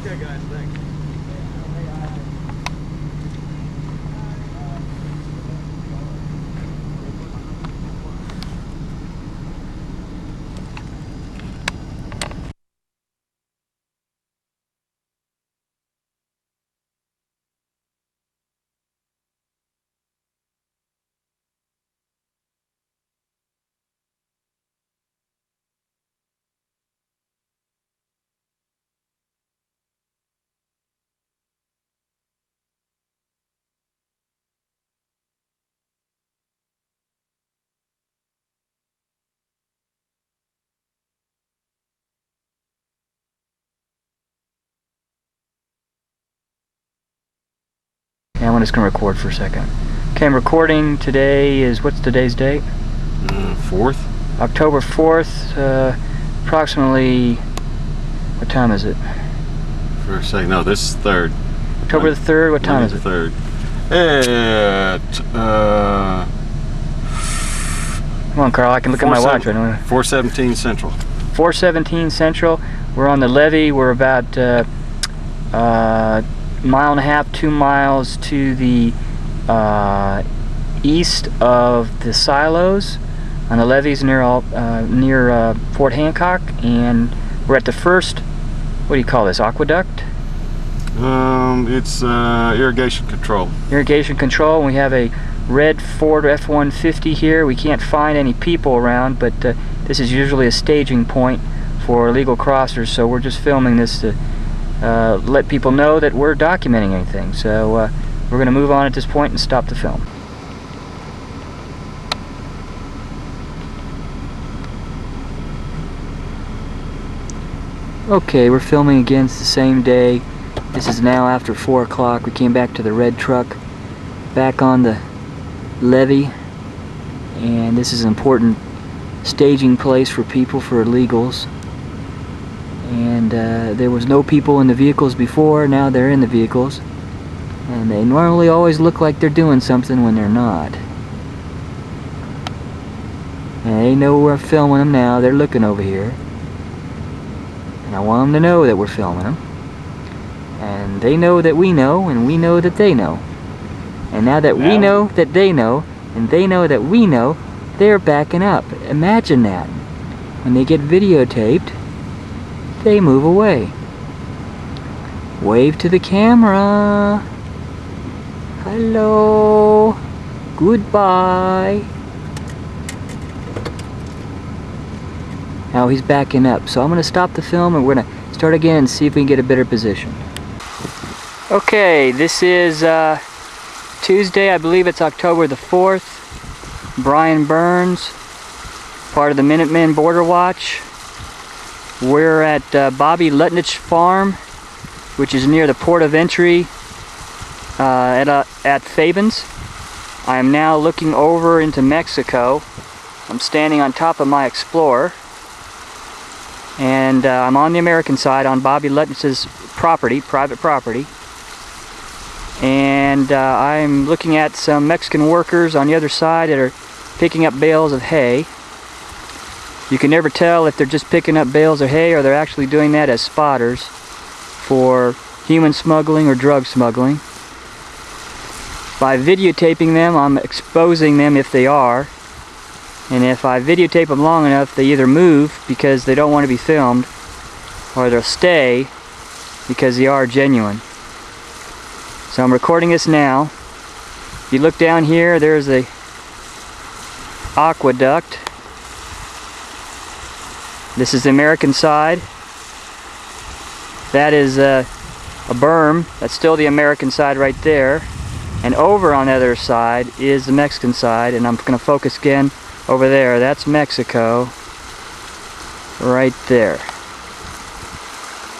Okay, guys, thanks. Yeah, I'm just going to record for a second. Okay, I'm recording. Today is, what's today's date? 4th? October 4th, approximately, what time is it? For a second, no, this is 3rd. October the 3rd, what time is it? 3rd. Come on, Carl, I can look at my watch right now. 4:17 Central. 4:17 Central. We're on the levee. We're about mile and a half, 2 miles to the east of the silos on the levees near Fort Hancock, and we're at the first, what do you call this, aqueduct? It's irrigation control. Irrigation control, and we have a red Ford F-150 here. We can't find any people around, but this is usually a staging point for illegal crossers, so we're just filming this to let people know that we're documenting anything. So we're going to move on at this point and stop the film. Okay, we're filming again. It's the same day. This is now after 4 o'clock. We came back to the red truck, back on the levee, and this is an important staging place for people, for illegals. And there was no people in the vehicles before. Now they're in the vehicles, and they normally always look like they're doing something when they're not. And they know we're filming them now. They're looking over here, and I want them to know that we're filming them, and they know that we know, and we know that they know. And now that we know that they know, and they know that we know, they're backing up. Imagine that. When they get videotaped, they move away. Wave to the camera. Hello. Goodbye. Now he's backing up, so I'm going to stop the film and we're going to start again and see if we can get a better position. Okay, this is Tuesday, I believe it's October the 4th. Brian Burns, part of the Minutemen Border Watch. We're at Bobby Lutnich's farm, which is near the port of entry at Fabens. I am now looking over into Mexico. I'm standing on top of my Explorer, and I'm on the American side on Bobby Lutnich's property, private property. And I'm looking at some Mexican workers on the other side that are picking up bales of hay. You can never tell if they're just picking up bales of hay or they're actually doing that as spotters for human smuggling or drug smuggling. By videotaping them, I'm exposing them if they are. And if I videotape them long enough, they either move because they don't want to be filmed, or they'll stay because they are genuine. So I'm recording this now. If you look down here, there's a aqueduct. This is the American side. That is a berm. That's still the American side right there. And over on the other side is the Mexican side, and I'm going to focus again over there. That's Mexico right there.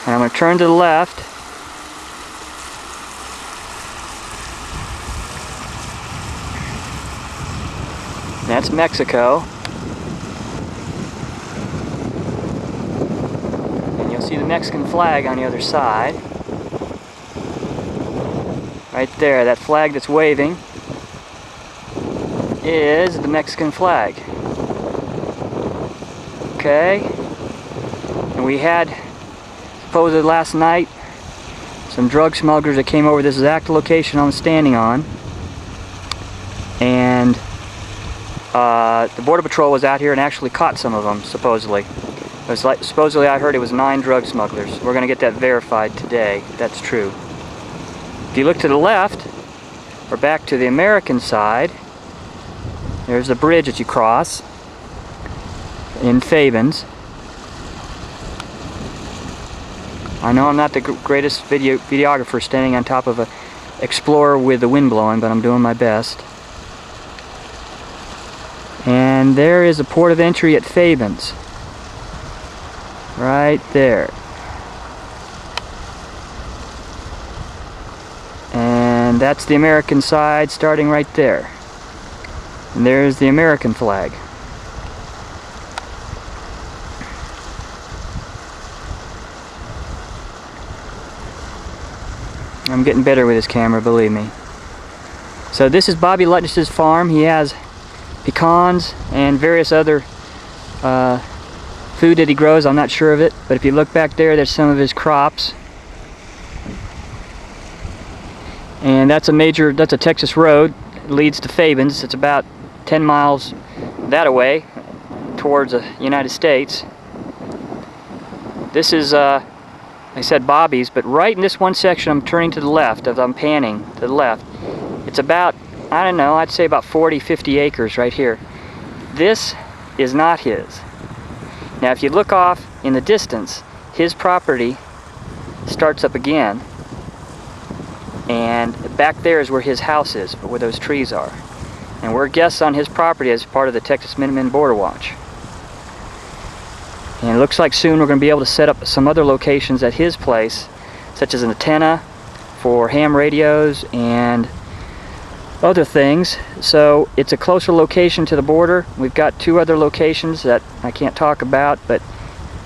And I'm going to turn to the left. That's Mexico. And you'll see the Mexican flag on the other side. Right there, that flag that's waving is the Mexican flag. Okay? And we had, supposedly last night, some drug smugglers that came over this exact location I'm standing on, and the Border Patrol was out here and actually caught some of them, supposedly. It was like, supposedly I heard it was 9 drug smugglers. We're going to get that verified today. That's true. If you look to the left, or back to the American side, there's the bridge that you cross in Fabens. I know I'm not the greatest videographer standing on top of an Explorer with the wind blowing, but I'm doing my best. And there is a port of entry at Fabens. Right there. And that's the American side starting right there. And there's the American flag. I'm getting better with this camera, believe me. So this is Bobby Lutnich's farm. He has pecans and various other food that he grows. I'm not sure of it, but if you look back there, there's some of his crops. And that's a Texas road. It leads to Fabens. It's about 10 miles that way towards the United States. This is I said Bobby's, but right in this one section I'm turning to the left, as I'm panning to the left, it's about, I don't know, I'd say about 40-50 acres right here. This is not his. Now if you look off in the distance, his property starts up again, and back there is where his house is, where those trees are. And we're guests on his property as part of the Texas Minutemen Border Watch. And it looks like soon we're going to be able to set up some other locations at his place, such as an antenna for ham radios and other things. So it's a closer location to the border. We've got 2 other locations that I can't talk about, but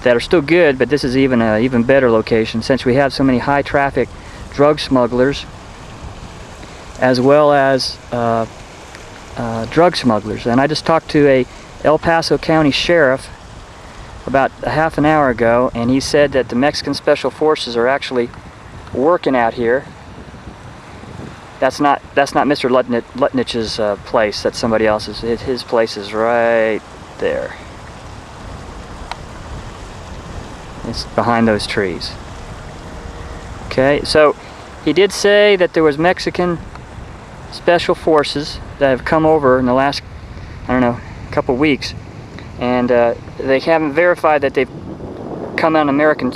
that are still good, but this is even an even better location since we have so many high traffic drug smugglers as well as drug smugglers. And I just talked to a El Paso County sheriff about a half an hour ago, and he said that the Mexican Special Forces are actually working out here. That's not Mr. Lutnich's place. That's somebody else's. His place is right there. It's behind those trees. Okay, so he did say that there was Mexican Special Forces that have come over in the last, I don't know, couple weeks, and they haven't verified that they've come on American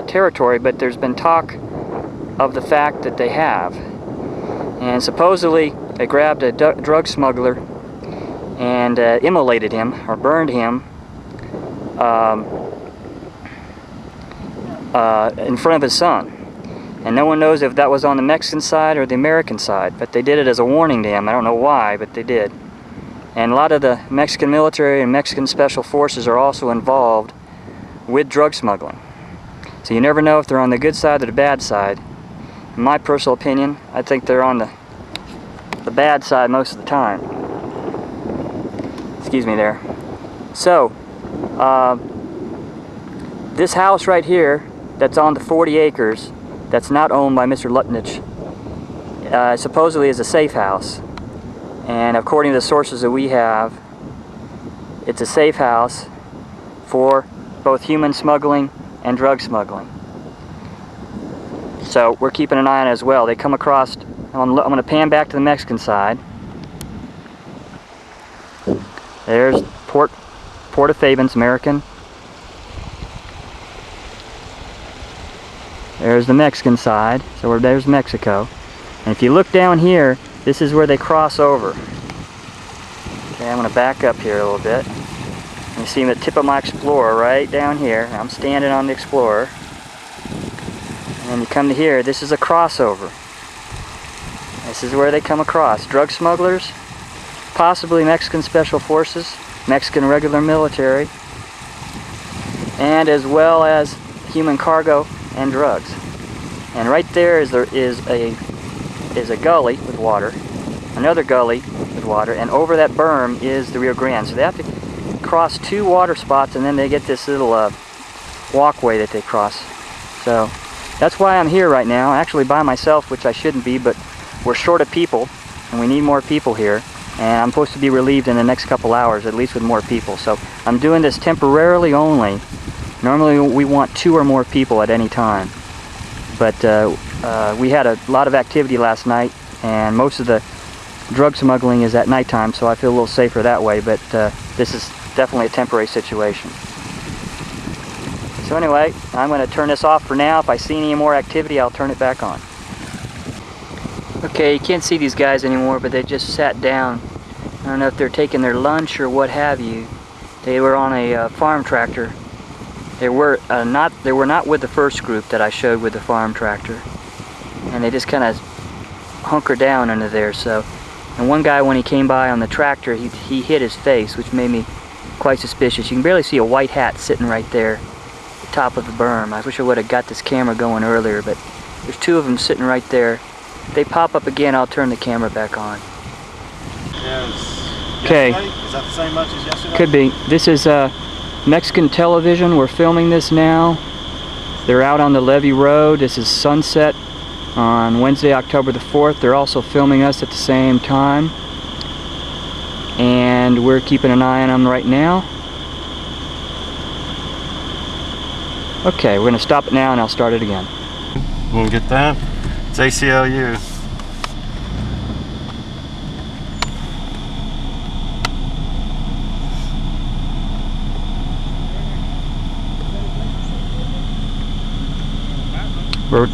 territory, but there's been talk of the fact that they have. And supposedly they grabbed a drug smuggler and immolated him, or burned him, in front of his son. And no one knows if that was on the Mexican side or the American side, but they did it as a warning to him. I don't know why, but they did. And a lot of the Mexican military and Mexican special forces are also involved with drug smuggling. So you never know if they're on the good side or the bad side. In my personal opinion, I think they're on the bad side most of the time. Excuse me there. So, this house right here, that's on the 40 acres, that's not owned by Mr. Lutnich, supposedly is a safe house. And according to the sources that we have, it's a safe house for both human smuggling and drug smuggling. So we're keeping an eye on it as well. They come across, I'm going to pan back to the Mexican side. There's Port of Fabens, American. There's the Mexican side, so there's Mexico. And if you look down here, this is where they cross over. Okay, I'm going to back up here a little bit. You see the tip of my Explorer right down here. I'm standing on the Explorer. And you come to here, this is a crossover. This is where they come across. Drug smugglers, possibly Mexican Special Forces, Mexican regular military, and as well as human cargo and drugs. And right there is a gully with water, another gully with water, and over that berm is the Rio Grande. So they have to cross 2 water spots, and then they get this little walkway that they cross. So That's why I'm here right now, actually by myself, which I shouldn't be, but we're short of people, and we need more people here. And I'm supposed to be relieved in the next couple hours, at least with more people. So I'm doing this temporarily only. Normally we want 2 or more people at any time. But we had a lot of activity last night, and most of the drug smuggling is at nighttime, so I feel a little safer that way, but this is definitely a temporary situation. So anyway, I'm going to turn this off for now. If I see any more activity, I'll turn it back on. Okay, you can't see these guys anymore, but they just sat down. I don't know if they're taking their lunch or what have you. They were on a farm tractor. They were not with the first group that I showed with the farm tractor, and they just kind of hunkered down under there. So, and one guy, when he came by on the tractor, he hit his face, which made me quite suspicious. You can barely see a white hat sitting right there, at the top of the berm. I wish I would have got this camera going earlier, but there's 2 of them sitting right there. If they pop up again, I'll turn the camera back on. Okay. Is that the same much as yesterday? Could be. This is Mexican television. We're filming this now. They're out on the Levee Road. This is sunset on Wednesday, October the 4th. They're also filming us at the same time. And we're keeping an eye on them right now. Okay, we're going to stop it now and I'll start it again. You want to get that? It's ACLU.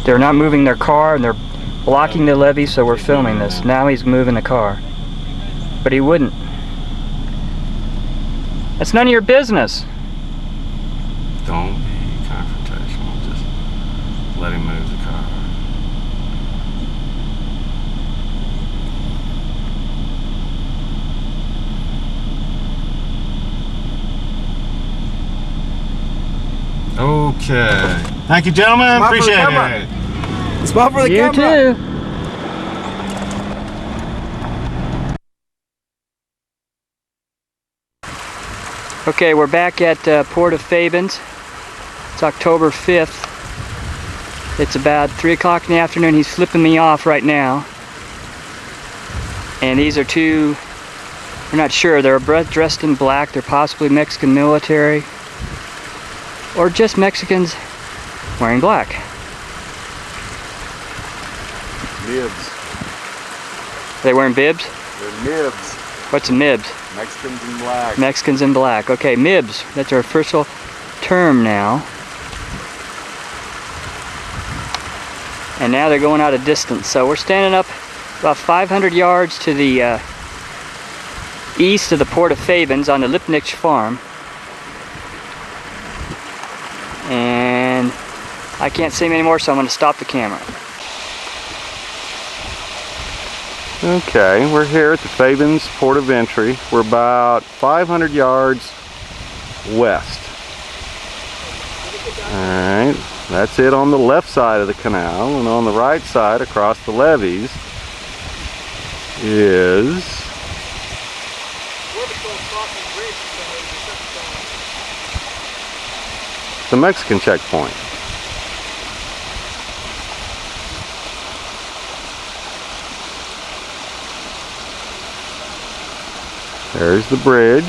They're not moving their car, and they're blocking the levee, so we're filming this. Now he's moving the car. But he wouldn't. That's none of your business. Don't be confrontational. Just let him move the car. Okay. Thank you, gentlemen. Appreciate it. Smile for the You camera. too. Okay, we're back at Port of Fabens. It's October 5th. It's about 3 o'clock in the afternoon. He's flipping me off right now. And these are 2, we're not sure, they're dressed in black. They're possibly Mexican military, or just Mexicans wearing black. Nibs. Are they wearing bibs? They're nibs. What's a mibs? Mexicans in black. Mexicans in black. Okay, MIBS. That's our official term now. And now they're going out a distance. So we're standing up about 500 yards to the east of the Port of Fabens on the Lipnich farm. And I can't see them anymore, so I'm going to stop the camera. Okay, we're here at the Fabens Port of Entry. We're about 500 yards west. Alright, that's it on the left side of the canal, and on the right side across the levees is the Mexican checkpoint. There's the bridge.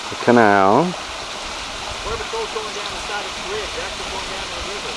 The canal. Border Patrol's going down the side of the bridge. They're actually going down to the river.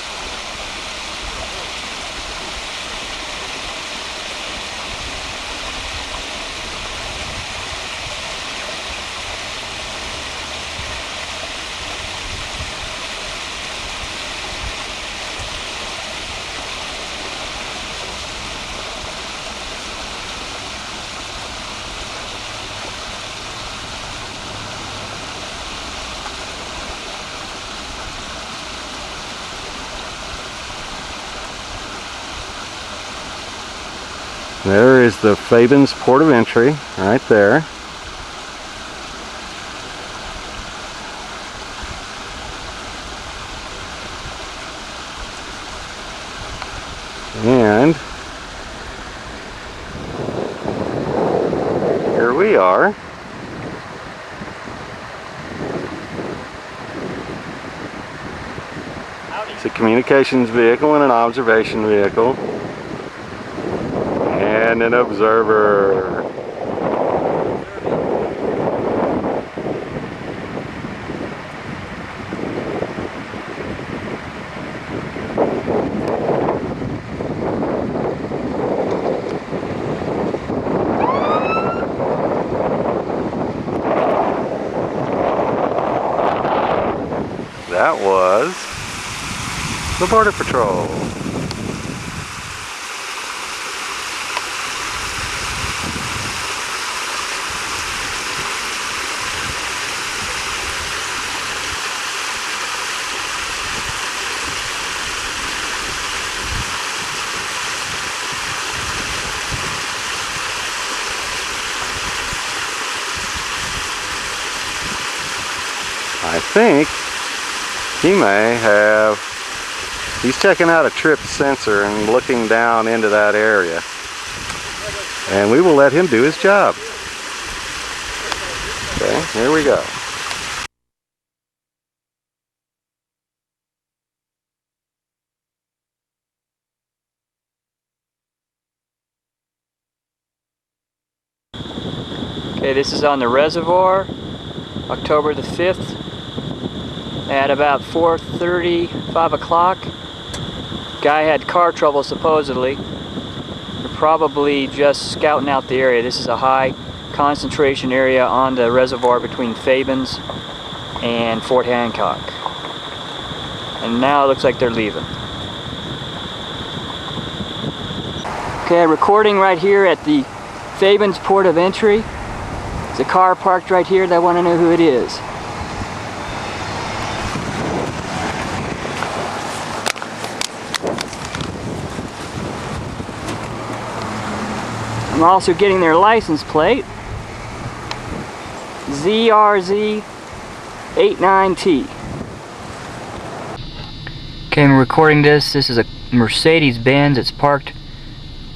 There is the Fabens Port of Entry, right there. And here we are. It's a communications vehicle and an observation vehicle. And an observer. That was the Border Patrol. I think he's checking out a trip sensor and looking down into that area. And we will let him do his job. Okay, here we go. Okay, this is on the reservoir, October the 5th. At about 4:30, 5 o'clock. Guy had car trouble supposedly. They're probably just scouting out the area. This is a high concentration area on the reservoir between Fabens and Fort Hancock. And now it looks like they're leaving. Okay, recording right here at the Fabens port of entry. There's a car parked right here. They want to know who it is. I'm also getting their license plate, ZRZ89T. Okay, I'm recording this. This is a Mercedes-Benz. It's parked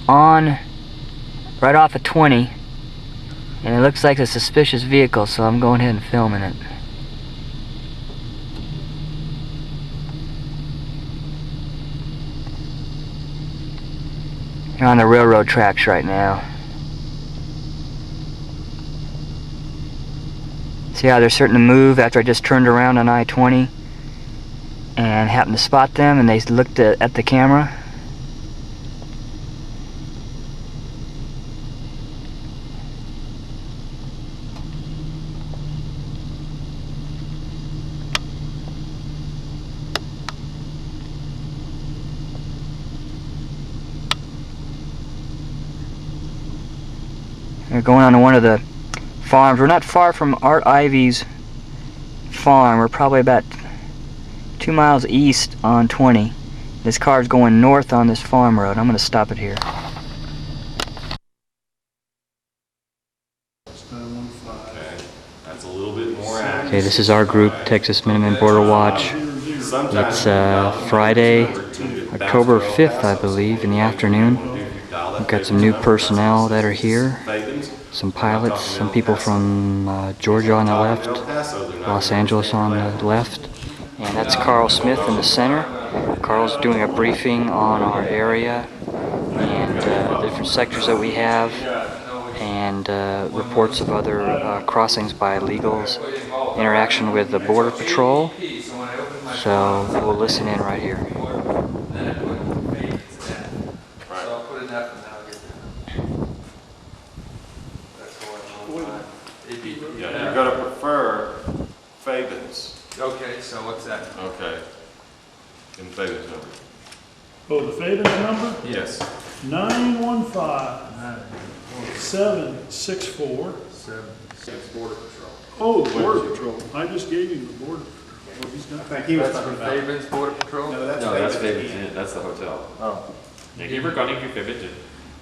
right off of 20, and it looks like a suspicious vehicle, so I'm going ahead and filming it. They're on the railroad tracks right now. See how they're starting to move after I just turned around on I-20 and happened to spot them, and they looked at the camera. We're going on to one of the farms. We're not far from Art Ivy's farm. We're probably about 2 miles east on 20. This car's going north on this farm road. I'm going to stop it here. That's a little bit more accurate. Okay, this is our group, Texas Minutemen Border Watch. It's Friday, October 5th, I believe, in the afternoon. We've got some new personnel that are here. Some pilots, some people from Georgia on the left, Los Angeles on the left. And that's Carl Smith in the center. Carl's doing a briefing on our area and the different sectors that we have, and reports of other crossings by illegals, interaction with the Border Patrol. So we'll listen in right here. Yeah, you're going to prefer Fabens. Okay, so what's that? Okay. In Fabens number. Oh, the Fabens number? Yes. 915-764. 76 Border Patrol. Oh, the Border Patrol. I just gave him the Border Patrol. Well, he's got He was talking about Fabens Border Patrol? No, that's Fabens Inn. That's the hotel. Oh. Thank you for calling your favorite gym.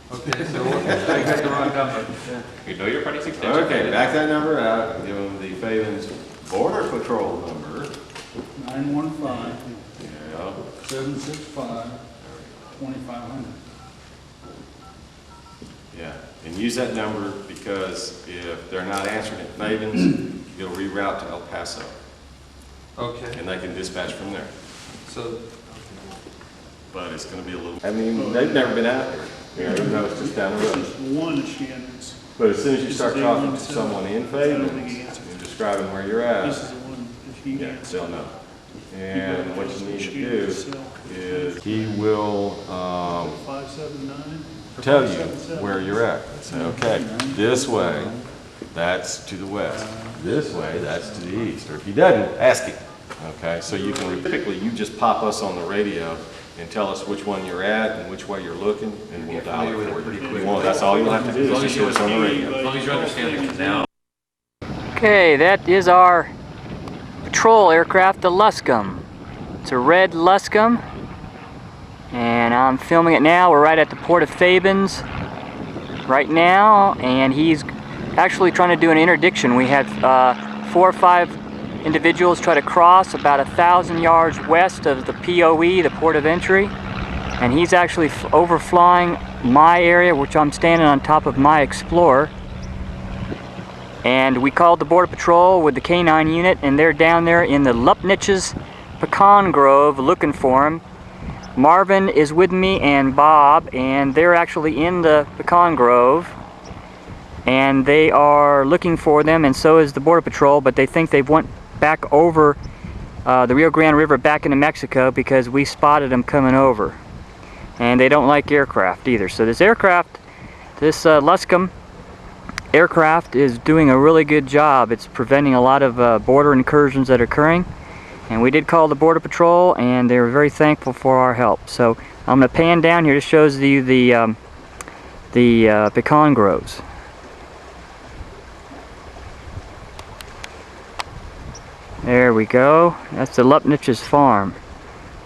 Okay, so I got the wrong number. You know your party's extension. Okay, back that number out. Give them the Fabens Border Patrol number. 915-765-2500. Yeah, and use that number because if they're not answering at Fabens, you'll reroute to El Paso, Okay, and they can dispatch from there. so, but it's gonna be a little, I mean, they've never been out there, you know, even though it's just down the This road. is one scan that's, But as soon as you start This is talking to A1 someone in I don't think Fabens he answered. and describing where you're this at, is the one that he yeah, answered. they'll know. And what you need to Scan do itself. is he will, 579? tell you where you're at. Say, okay, this way, that's to the west. This way, that's to the east. Or if he doesn't, ask him. Okay, so you can, typically, you just pop us on the radio and tell us which one you're at and which way you're looking, and we'll dial it for you. You want, that's all you'll have to do, is just hear us on the radio. As long as you understand the canal. Okay, that is our patrol aircraft, the Luscombe. It's a red Luscombe, and I'm filming it now. We're right at the port of Fabens right now, and he's actually trying to do an interdiction. We had 4 or 5 individuals try to cross about 1,000 yards west of the POE, the port of entry, and he's actually overflying my area, which I'm standing on top of my Explorer. And we called the Border Patrol with the K9 unit, and they're down there in the Lupnich's pecan grove looking for him. Marvin is with me and Bob, and they're actually in the pecan grove, and they are looking for them, and so is the Border Patrol, but they think they've went back over the Rio Grande River back into Mexico because we spotted them coming over. And they don't like aircraft either. So this aircraft, this Luscombe aircraft, is doing a really good job. It's preventing a lot of border incursions that are occurring. And we did call the Border Patrol, and they were very thankful for our help. So I'm going to pan down here. This shows you the pecan groves. There we go. That's the Lupnich's farm.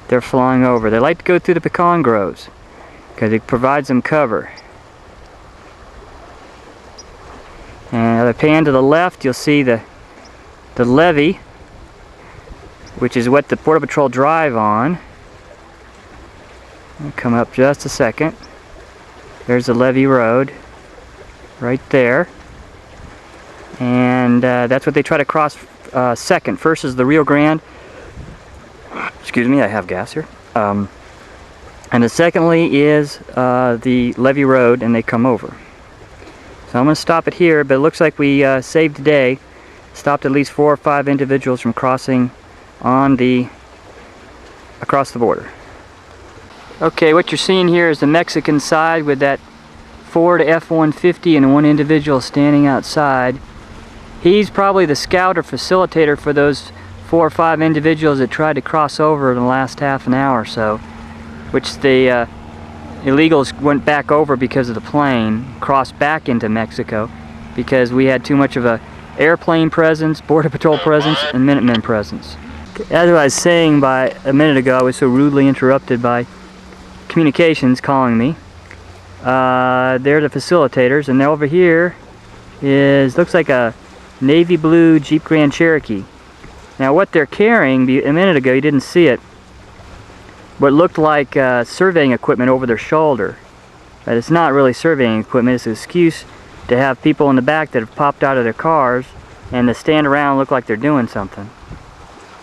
They're flying over. They like to go through the pecan groves because it provides them cover. And if I pan to the left, you'll see the levee, which is what the Border Patrol drive on. I'll come up just a second. There's the levee road right there. And that's what they try to cross second. First is the Rio Grande. Excuse me, I have gas here. And the secondly is the levee road, and they come over. So I'm going to stop it here, but it looks like we saved the day. Stopped at least 4 or 5 individuals from crossing across the border. Okay, what you're seeing here is the Mexican side with that Ford F-150 and one individual standing outside. He's probably the scout or facilitator for those 4 or 5 individuals that tried to cross over in the last half an hour or so, which the illegals went back over because of the plane, crossed back into Mexico because we had too much of a airplane presence, Border Patrol presence, and Minutemen presence. As I was saying a minute ago, I was so rudely interrupted by communications calling me. They're the facilitators, and over here looks like a navy blue Jeep Grand Cherokee. Now what they're carrying, a minute ago you didn't see it, what looked like surveying equipment over their shoulder. But it's not really surveying equipment, it's an excuse to have people in the back that have popped out of their cars and to stand around and look like they're doing something.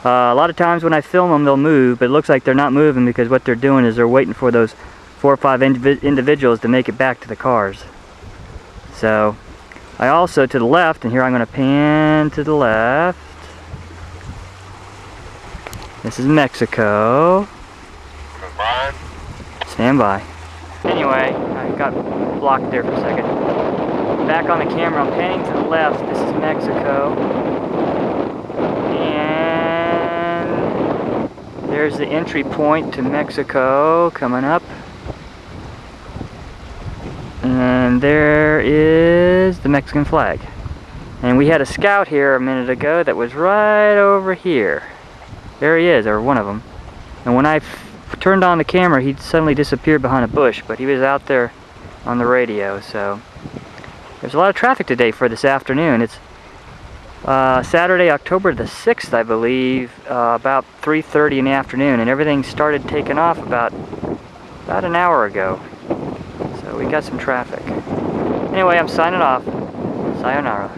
A lot of times when I film them they'll move, but it looks like they're not moving because what they're doing is they're waiting for those 4 or 5 individuals to make it back to the cars. So I also, to the left, and here I'm going to pan to the left. This is Mexico. Stand by. Anyway, I got blocked there for a second. Back on the camera, I'm panning to the left. This is Mexico. And there's the entry point to Mexico coming up. And there is the Mexican flag. And we had a scout here a minute ago that was right over here. There he is, or one of them. And when I turned on the camera, he suddenly disappeared behind a bush, but he was out there on the radio. So there's a lot of traffic today for this afternoon. It's Saturday, October the 6th, I believe, about 3:30 in the afternoon, and everything started taking off about an hour ago. So we got some traffic. Anyway, I'm signing off. Sayonara.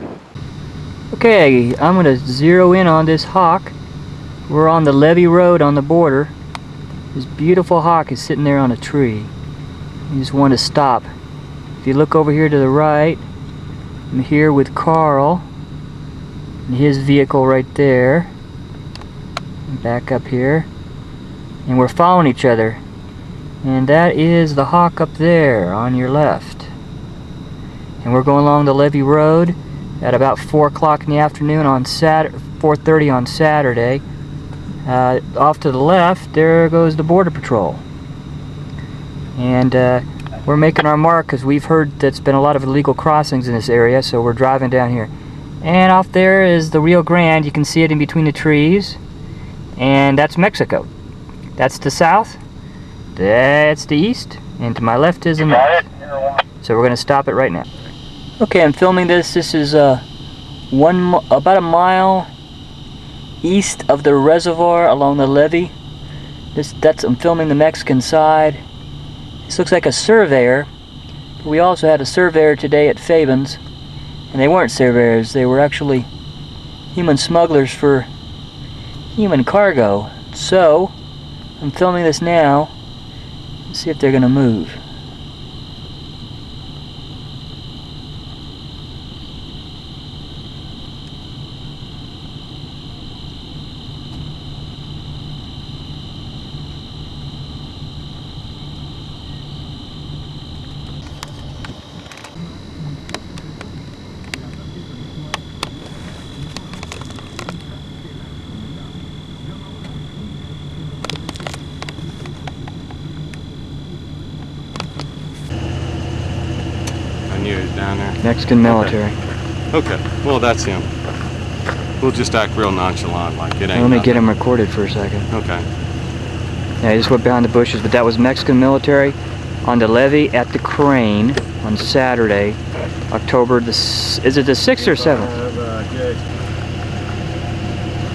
Okay, I'm going to zero in on this hawk. We're on the levee road on the border, This beautiful hawk is sitting there on a tree. He just wanted to stop. If you look over here to the right, I'm here with Carl and his vehicle right there. Back up here. And we're following each other. And that is the hawk up there on your left. And we're going along the Levee Road at about 4 o'clock in the afternoon on 4:30 on Saturday. Off to the left, there goes the Border Patrol. And we're making our mark because we've heard that's been a lot of illegal crossings in this area, so we're driving down here. And off there is the Rio Grande. You can see it in between the trees. And that's Mexico. That's the south. That's the east. And to my left is the north. So we're going to stop it right now. Okay, I'm filming this. This is about a mile east of the reservoir along the levee. I'm filming the Mexican side. This looks like a surveyor. But we also had a surveyor today at Fabens, and they weren't surveyors. They were actually human smugglers for human cargo. So I'm filming this now. Let's see if they're gonna move. I knew he was down there. Mexican military. Okay, well that's him. We'll just act real nonchalant like it ain't Let me nothing. get him recorded for a second. Okay. Yeah, he just went behind the bushes, but that was Mexican military on the levee at the Crane on Saturday, October the is it the 6th or 7th?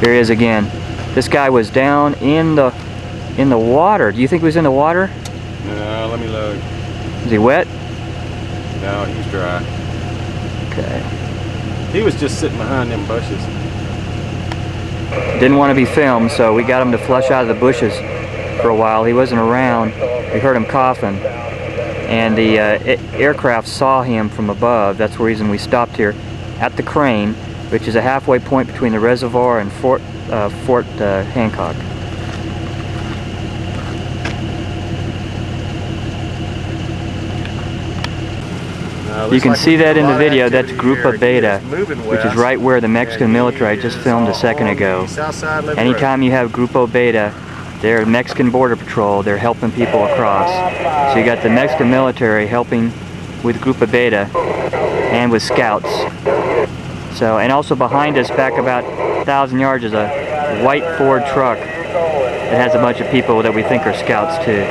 Here he is again. This guy was down in the water. Do you think he was in the water? No, let me load. Is he wet? No, he's dry. Okay. He was just sitting behind them bushes. Didn't want to be filmed, so we got him to flush out of the bushes for a while. He wasn't around. We heard him coughing. And the aircraft saw him from above. That's the reason we stopped here at the Crane, which is a halfway point between the reservoir and Fort Hancock. You can see that in the video. That's Grupo Beta, which is right where the Mexican military just filmed a second ago. Anytime you have Grupo Beta, they're Mexican Border Patrol. They're helping people across. So you got the Mexican military helping with Grupo Beta and with scouts. So, and also behind us, back about 1,000 yards, is a white Ford truck that has a bunch of people that we think are scouts too.